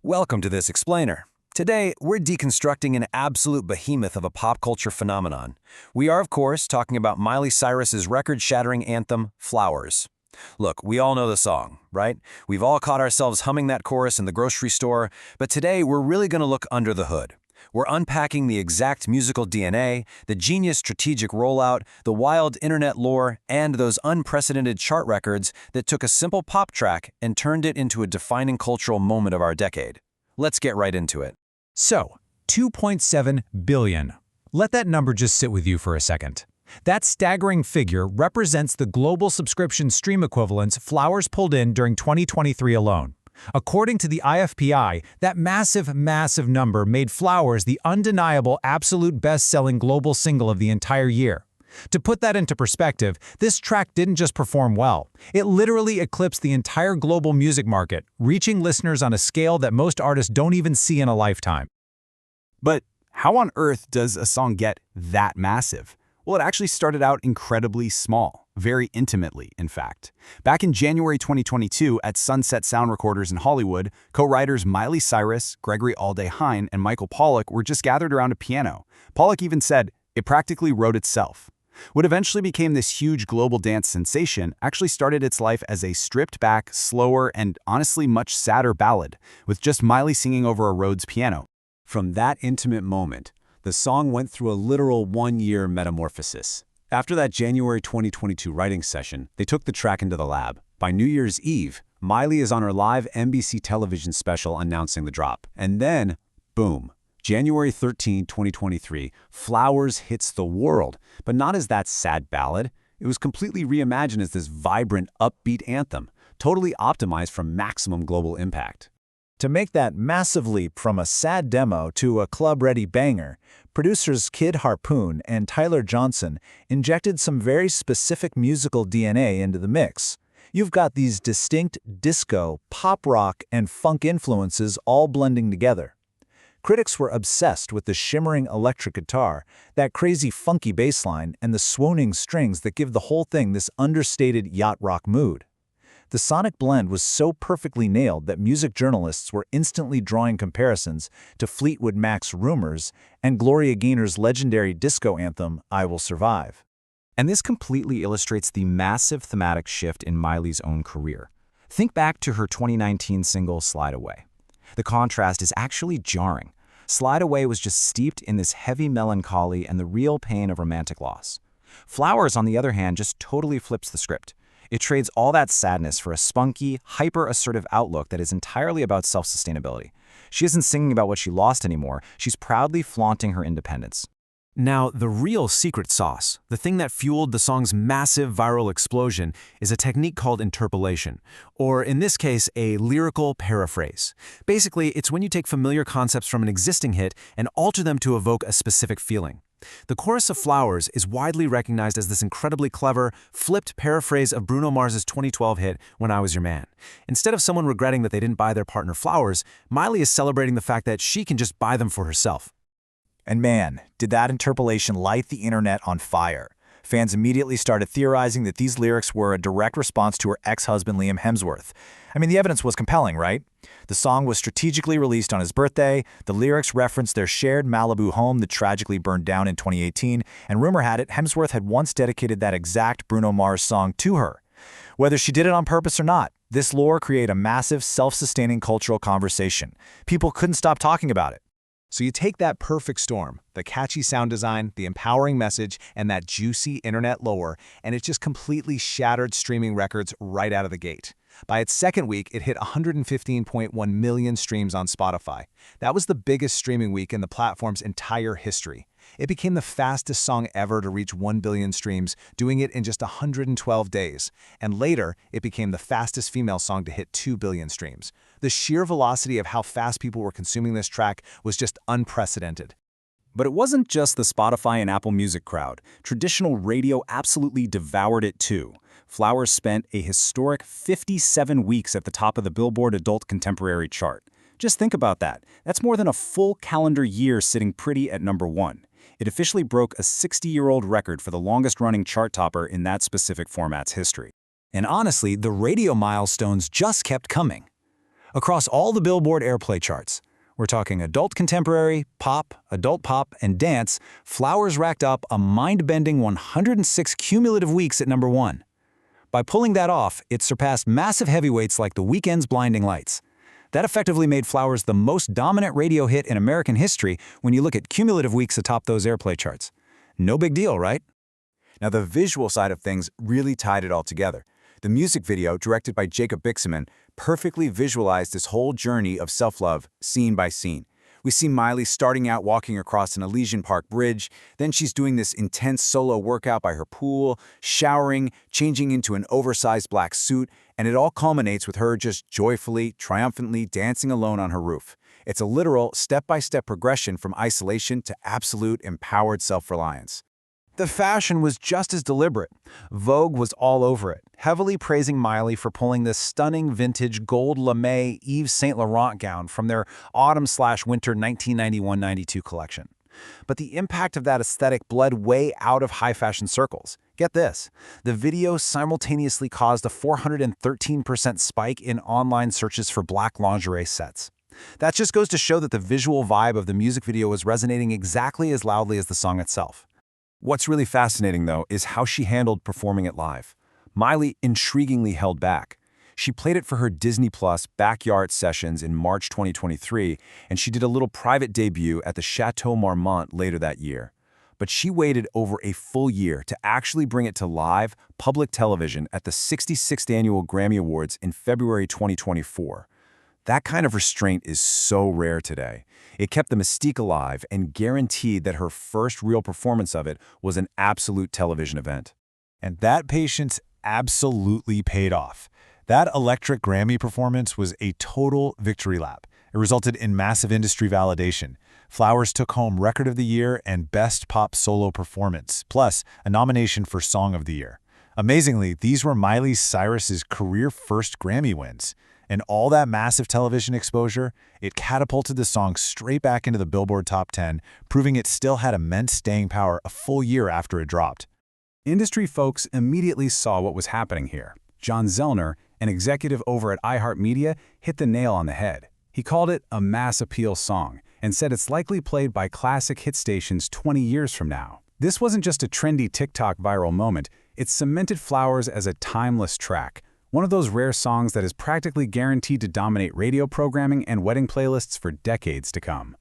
Welcome to this explainer. Today, we're deconstructing an absolute behemoth of a pop culture phenomenon. We are, of course, talking about Miley Cyrus's record-shattering anthem, Flowers. Look, we all know the song, right? We've all caught ourselves humming that chorus in the grocery store, but today we're really going to look under the hood. We're unpacking the exact musical DNA, the genius strategic rollout, the wild internet lore, and those unprecedented chart records that took a simple pop track and turned it into a defining cultural moment of our decade. Let's get right into it. So, 2.7 billion. Let that number just sit with you for a second. That staggering figure represents the global subscription stream equivalents Flowers pulled in during 2023 alone. According to the IFPI, that massive number made Flowers the undeniable absolute best-selling global single of the entire year. To put that into perspective, this track didn't just perform well. It literally eclipsed the entire global music market, reaching listeners on a scale that most artists don't even see in a lifetime. But how on earth does a song get that massive? Well, it actually started out incredibly small, very intimately, in fact. Back in January 2022 at Sunset Sound Recorders in Hollywood, co-writers Miley Cyrus, Gregory Alday-Hine, and Michael Pollack were just gathered around a piano. Pollack even said, "It practically wrote itself." What eventually became this huge global dance sensation actually started its life as a stripped-back, slower, and honestly much sadder ballad, with just Miley singing over a Rhodes piano. From that intimate moment, the song went through a literal one-year metamorphosis. After that January 2022 writing session, they took the track into the lab. By New Year's Eve, Miley is on her live NBC television special announcing the drop. And then, boom, January 13, 2023, Flowers hits the world, but not as that sad ballad. It was completely reimagined as this vibrant, upbeat anthem, totally optimized for maximum global impact. To make that massive leap from a sad demo to a club-ready banger, producers Kid Harpoon and Tyler Johnson injected some very specific musical DNA into the mix. You've got these distinct disco, pop rock, and funk influences all blending together. Critics were obsessed with the shimmering electric guitar, that crazy funky bass line, and the swooning strings that give the whole thing this understated yacht rock mood. The sonic blend was so perfectly nailed that music journalists were instantly drawing comparisons to Fleetwood Mac's Rumors and Gloria Gaynor's legendary disco anthem, I Will Survive. And this completely illustrates the massive thematic shift in Miley's own career. Think back to her 2019 single, Slide Away. The contrast is actually jarring. Slide Away was just steeped in this heavy melancholy and the real pain of romantic loss. Flowers, on the other hand, just totally flips the script. It trades all that sadness for a spunky, hyper-assertive outlook that is entirely about self-sustainability. She isn't singing about what she lost anymore, she's proudly flaunting her independence. Now, the real secret sauce, the thing that fueled the song's massive viral explosion, is a technique called interpolation, or in this case, a lyrical paraphrase. Basically, it's when you take familiar concepts from an existing hit and alter them to evoke a specific feeling. The chorus of Flowers is widely recognized as this incredibly clever, flipped paraphrase of Bruno Mars's 2012 hit, When I Was Your Man. Instead of someone regretting that they didn't buy their partner flowers, Miley is celebrating the fact that she can just buy them for herself. And man, did that interpolation light the internet on fire. Fans immediately started theorizing that these lyrics were a direct response to her ex-husband Liam Hemsworth. I mean, the evidence was compelling, right? The song was strategically released on his birthday, the lyrics referenced their shared Malibu home that tragically burned down in 2018, and rumor had it Hemsworth had once dedicated that exact Bruno Mars song to her. Whether she did it on purpose or not, this lore created a massive, self-sustaining cultural conversation. People couldn't stop talking about it. So you take that perfect storm, the catchy sound design, the empowering message, and that juicy internet lore, and it just completely shattered streaming records right out of the gate. By its second week, it hit 115.1 million streams on Spotify. That was the biggest streaming week in the platform's entire history. It became the fastest song ever to reach 1 billion streams, doing it in just 112 days. And later, it became the fastest female song to hit 2 billion streams. The sheer velocity of how fast people were consuming this track was just unprecedented. But it wasn't just the Spotify and Apple Music crowd. Traditional radio absolutely devoured it too. Flowers spent a historic 57 weeks at the top of the Billboard Adult Contemporary chart. Just think about that. That's more than a full calendar year sitting pretty at number 1. It officially broke a 60-year-old record for the longest-running chart topper in that specific format's history. And honestly, the radio milestones just kept coming. across all the Billboard airplay charts. We're talking adult contemporary, pop, adult pop, and dance. Flowers racked up a mind-bending 106 cumulative weeks at number 1. By pulling that off, it surpassed massive heavyweights like The Weeknd's Blinding Lights. That effectively made Flowers the most dominant radio hit in American history when you look at cumulative weeks atop those airplay charts. No big deal, right? Now, the visual side of things really tied it all together. The music video, directed by Jacob Bixaman, perfectly visualized this whole journey of self-love, scene by scene. We see Miley starting out walking across an Elysian Park bridge, then she's doing this intense solo workout by her pool, showering, changing into an oversized black suit, and it all culminates with her just joyfully, triumphantly dancing alone on her roof. It's a literal, step-by-step progression from isolation to absolute, empowered self-reliance. The fashion was just as deliberate. Vogue was all over it, heavily praising Miley for pulling this stunning vintage gold lame Yves Saint Laurent gown from their autumn/winter 1991-92 collection. But the impact of that aesthetic bled way out of high fashion circles. Get this, the video simultaneously caused a 413% spike in online searches for black lingerie sets. That just goes to show that the visual vibe of the music video was resonating exactly as loudly as the song itself. What's really fascinating, though, is how she handled performing it live. Miley intriguingly held back. She played it for her Disney Plus Backyard Sessions in March 2023, and she did a little private debut at the Chateau Marmont later that year. But she waited over a full year to actually bring it to live, public television at the 66th Annual Grammy Awards in February 2024. That kind of restraint is so rare today. It kept the mystique alive and guaranteed that her first real performance of it was an absolute television event. And that patience absolutely paid off. That electric Grammy performance was a total victory lap. It resulted in massive industry validation. Flowers took home Record of the Year and Best Pop Solo Performance, plus a nomination for Song of the Year. Amazingly, these were Miley Cyrus's career first Grammy wins. And all that massive television exposure, it catapulted the song straight back into the Billboard Top 10, proving it still had immense staying power a full year after it dropped. Industry folks immediately saw what was happening here. John Zellner, an executive over at iHeartMedia, hit the nail on the head. He called it a mass appeal song and said it's likely played by classic hit stations 20 years from now. This wasn't just a trendy TikTok viral moment, it cemented Flowers as a timeless track. One of those rare songs that is practically guaranteed to dominate radio programming and wedding playlists for decades to come.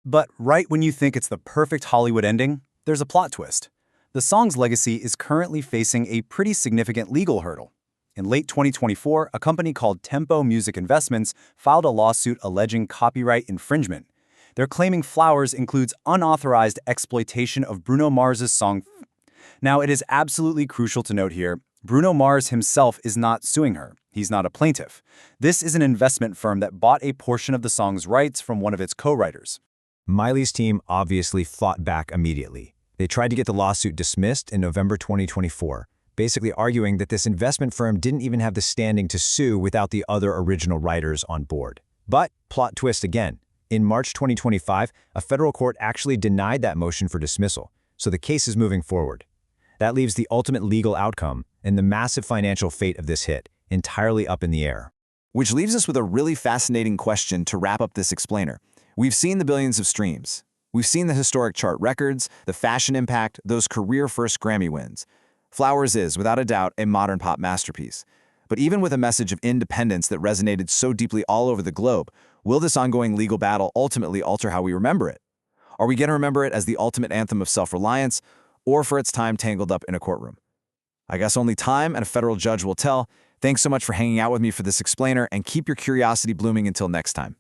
But right when you think it's the perfect Hollywood ending, there's a plot twist. The song's legacy is currently facing a pretty significant legal hurdle. In late 2024, a company called Tempo Music Investments filed a lawsuit alleging copyright infringement. They're claiming Flowers includes unauthorized exploitation of Bruno Mars's song. Now, it is absolutely crucial to note here, Bruno Mars himself is not suing her. He's not a plaintiff. This is an investment firm that bought a portion of the song's rights from one of its co-writers. Miley's team obviously fought back immediately. They tried to get the lawsuit dismissed in November 2024, basically arguing that this investment firm didn't even have the standing to sue without the other original writers on board. But, plot twist again, in March 2025, a federal court actually denied that motion for dismissal, so the case is moving forward. That leaves the ultimate legal outcome and the massive financial fate of this hit entirely up in the air. Which leaves us with a really fascinating question to wrap up this explainer. We've seen the billions of streams. We've seen the historic chart records, the fashion impact, those career-first Grammy wins. Flowers is, without a doubt, a modern pop masterpiece. But even with a message of independence that resonated so deeply all over the globe, will this ongoing legal battle ultimately alter how we remember it? Are we going to remember it as the ultimate anthem of self-reliance, or for its time tangled up in a courtroom? I guess only time and a federal judge will tell. Thanks so much for hanging out with me for this explainer, and keep your curiosity blooming until next time.